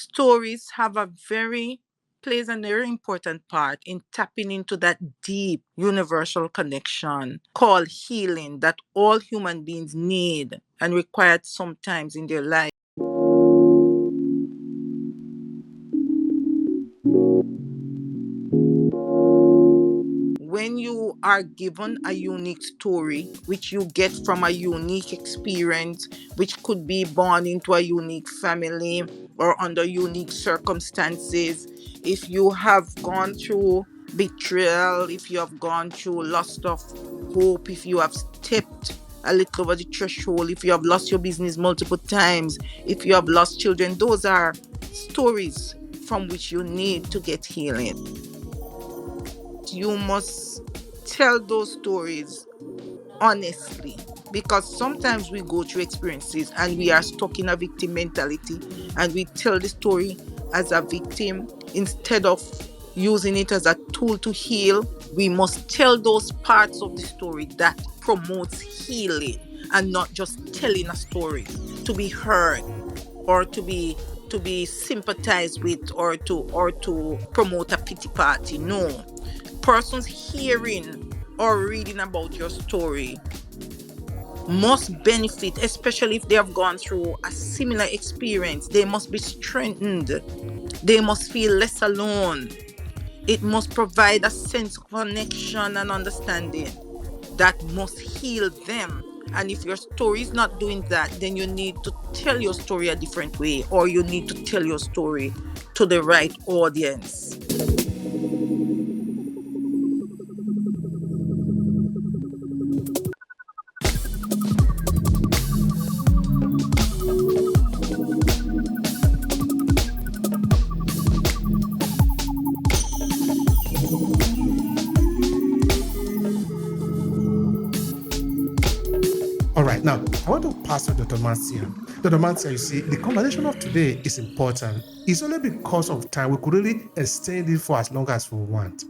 stories have a very plays a very important part in tapping into that deep universal connection called healing that all human beings need and require sometimes in their life. When you are given a unique story, which you get from a unique experience, which could be born into a unique family or under unique circumstances, if you have gone through betrayal, if you have gone through loss of hope, if you have stepped a little over the threshold, if you have lost your business multiple times, if you have lost children, those are stories from which you need to get healing. You must tell those stories honestly, because sometimes we go through experiences and we are stuck in a victim mentality and we tell the story as a victim instead of using it as a tool to heal. We must tell those parts of the story that promotes healing and not just telling a story to be heard or to be sympathized with or to promote a pity party. No, persons hearing or reading about your story must benefit, especially if they have gone through a similar experience. They must be strengthened. They must feel less alone. It must provide a sense of connection and understanding that must heal them. And if your story is not doing that, then you need to tell your story a different way, or you need to tell your story to the right audience. All right, now I want to pass to Dr. Marcia. Dr. Marcia, you see, the conversation of today is important. It's only because of time we could really extend it for as long as we want.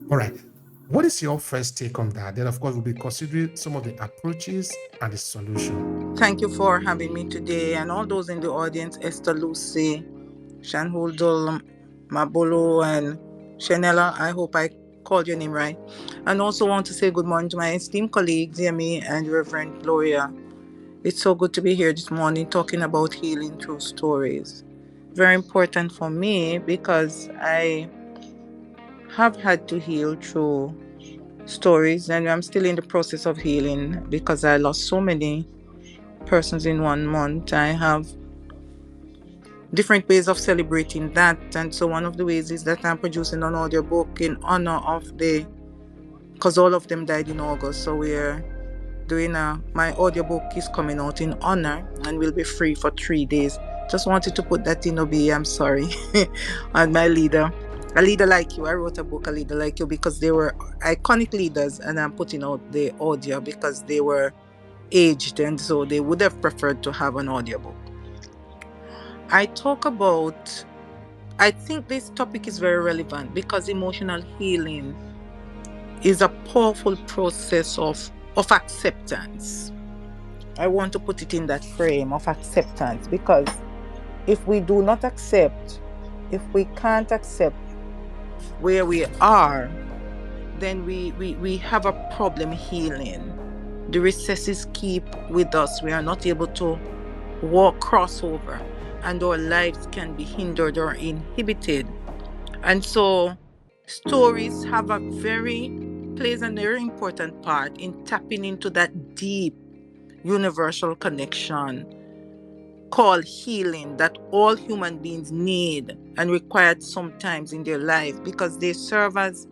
All right, what is your first take on that? Then, of course, we'll be considering some of the approaches and the solution. Thank you for having me today, and all those in the audience, Esther Lucy, Shanhuldul, Mabolo, and Shanella. I hope I called your name right. And also want to say good morning to my esteemed colleagues, Yemi and Reverend Gloria. It's so good to be here this morning talking about healing through stories. Very important for me because I have had to heal through stories, and I'm still in the process of healing because I lost so many persons in 1 month. I have different ways of celebrating that, and so one of the ways is that I'm producing an audiobook in honor of because all of them died in August, so we're doing my audiobook is coming out in honor and will be free for 3 days. Just wanted to put that in, Obehi, I'm sorry. And my leader, A Leader Like You. I wrote a book, A Leader Like You, because they were iconic leaders, and I'm putting out the audio because they were aged, and so they would have preferred to have an audiobook. I think this topic is very relevant because emotional healing is a powerful process of acceptance. I want to put it in that frame of acceptance, because if we do not accept, if we can't accept where we are, then we have a problem healing. The recesses keep with us. We are not able to crossover, and our lives can be hindered or inhibited. And so stories plays a very important part in tapping into that deep universal connection called healing that all human beings need and require sometimes in their life, because they serve as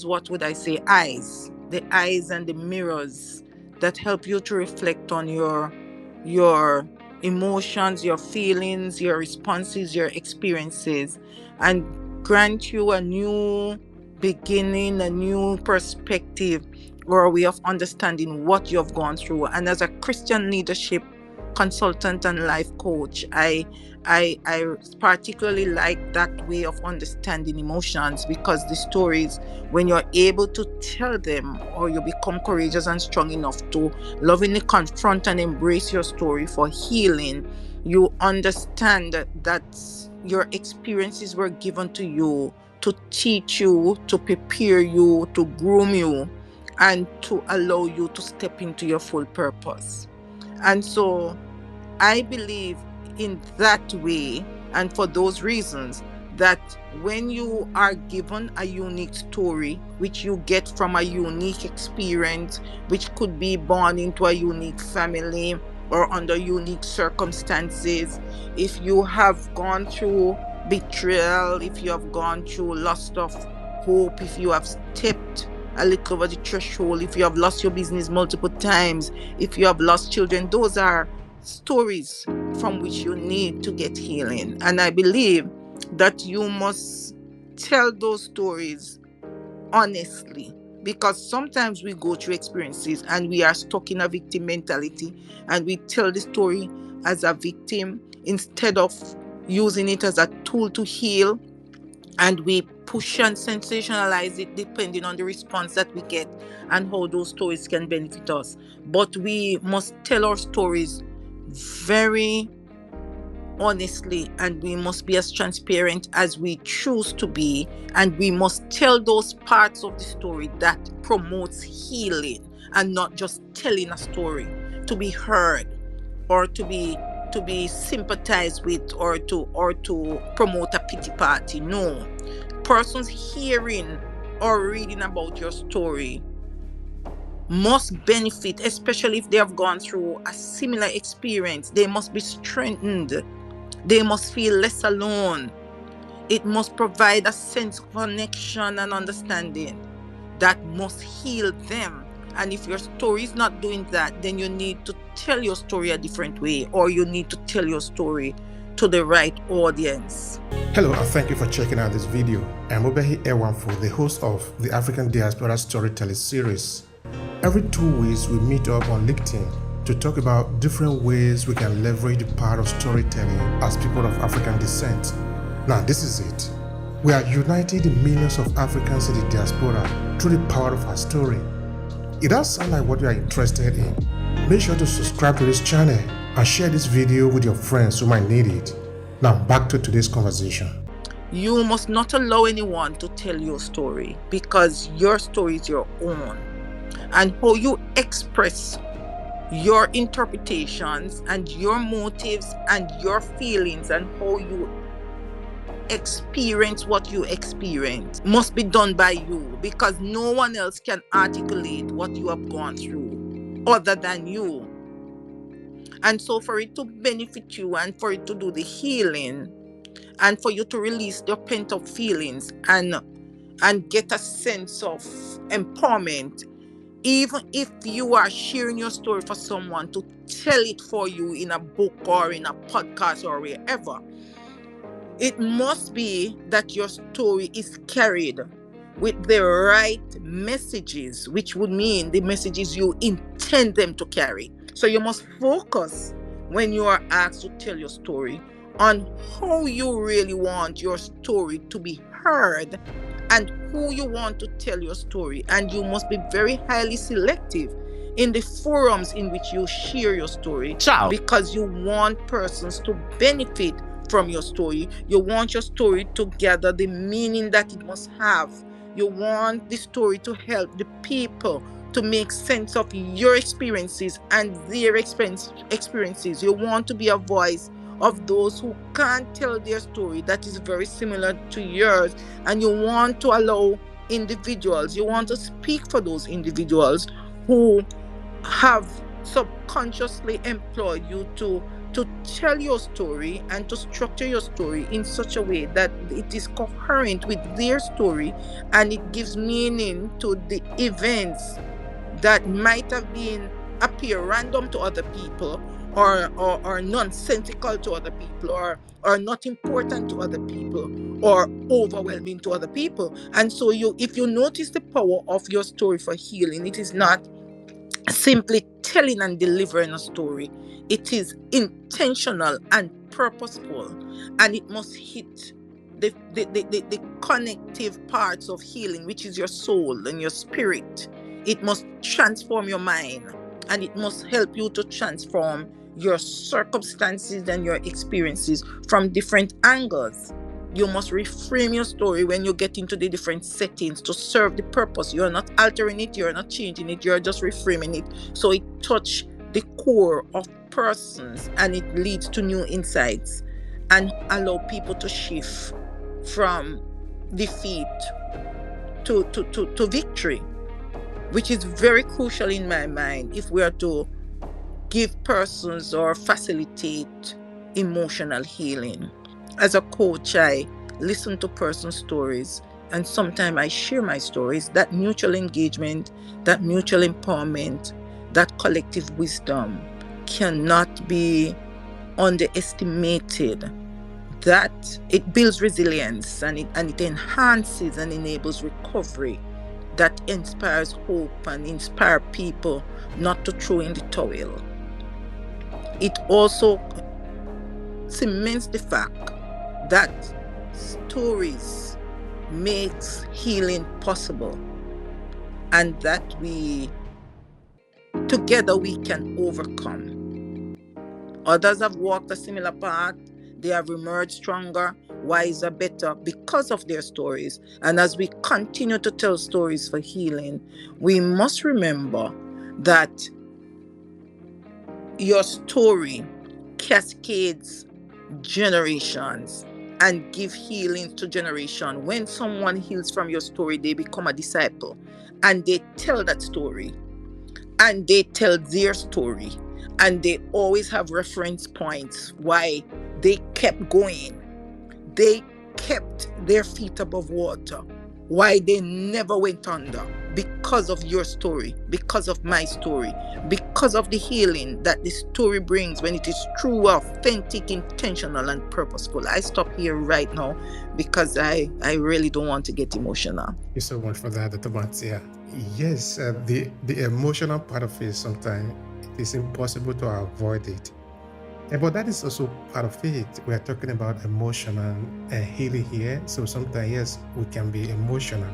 what would I say, the eyes and the mirrors that help you to reflect on your emotions, your feelings, your responses, your experiences, and grant you a new beginning, a new perspective, or a way of understanding what you've gone through. And as a Christian leadership consultant and life coach, I particularly like that way of understanding emotions, because the stories, when you're able to tell them, or you become courageous and strong enough to lovingly confront and embrace your story for healing, You understand that your experiences were given to you to teach you, to prepare you, to groom you, and to allow you to step into your full purpose. And so I believe in that way, and for those reasons, that when you are given a unique story, which you get from a unique experience, which could be born into a unique family or under unique circumstances, if you have gone through betrayal, if you have gone through loss of hope, if you have stepped a little over the threshold, if you have lost your business multiple times, if you have lost children, those are stories from which you need to get healing. And I believe that you must tell those stories honestly, because sometimes we go through experiences and we are stuck in a victim mentality and we tell the story as a victim instead of using it as a tool to heal, and we push and sensationalize it depending on the response that we get and how those stories can benefit us. But we must tell our stories very honestly, and we must be as transparent as we choose to be, and we must tell those parts of the story that promotes healing, and not just telling a story to be heard or to be sympathized with, or to promote a pity party. No, persons hearing or reading about your story must benefit, especially if they have gone through a similar experience. They must be strengthened. They must feel less alone. It must provide a sense of connection and understanding that must heal them. And if your story is not doing that, then you need to tell your story a different way, or you need to tell your story to the right audience. Hello and thank you for checking out this video. I'm Obehi Ewanfoh, the host of the African Diaspora Storytelling series. Every 2 weeks we meet up on LinkedIn to talk about different ways we can leverage the power of storytelling as people of African descent. Now this is it. We are uniting the millions of Africans in the diaspora through the power of our story. It does sound like what you are interested in. Make sure to subscribe to this channel and share this video with your friends who might need it. Now back to today's conversation. You must not allow anyone to tell your story, because your story is your own. And how you express your interpretations and your motives and your feelings and how you experience what you experience must be done by you, because no one else can articulate what you have gone through other than you. And so for it to benefit you and for it to do the healing and for you to release your pent up feelings and get a sense of empowerment, even if you are sharing your story for someone to tell it for you in a book or in a podcast or wherever, it must be that your story is carried with the right messages, which would mean the messages you intend them to carry. So you must focus, when you are asked to tell your story, on how you really want your story to be heard and who you want to tell your story. And you must be very highly selective in the forums in which you share your story. Ciao. Because you want persons to benefit from your story. You want your story to gather the meaning that it must have. You want the story to help the people to make sense of your experiences and their experiences. You want to be a voice of those who can't tell their story that is very similar to yours. And you want to allow individuals, you want to speak for those individuals who have subconsciously employed you to tell your story and to structure your story in such a way that it is coherent with their story and it gives meaning to the events that might have been appear random to other people, or nonsensical to other people, or not important to other people, or overwhelming to other people. And so if you notice the power of your story for healing, it is not simply telling and delivering a story. It is intentional and purposeful, and it must hit the connective parts of healing, which is your soul and your spirit. It must transform your mind, and it must help you to transform your circumstances and your experiences from different angles. You must reframe your story when you get into the different settings to serve the purpose. You're not altering it, you're not changing it, you're just reframing it so it touch the core of persons and it leads to new insights and allow people to shift from defeat to victory, which is very crucial in my mind if we are to give persons or facilitate emotional healing. As a coach, I listen to person stories and sometimes I share my stories. That mutual engagement, that mutual empowerment, that collective wisdom cannot be underestimated. That it builds resilience and it enhances and enables recovery, that inspires hope and inspire people not to throw in the towel. It also cements the fact that stories makes healing possible and that we together we can overcome. Others have walked a similar path. They have emerged stronger, wiser, better because of their stories. And as we continue to tell stories for healing, we must remember that your story cascades generations and give healing to generation. When someone heals from your story, they become a disciple and they tell that story and they tell their story and they always have reference points why they kept going. They kept their feet above water, why they never went under, because of your story, because of my story, because of the healing that the story brings when it is true, authentic, intentional, and purposeful. I stop here right now because I really don't want to get emotional. Thank you so much for that, Dr. Matia. Yes, the emotional part of it, sometimes it is impossible to avoid it. But that is also part of it. We are talking about emotional healing here. So sometimes, yes, we can be emotional.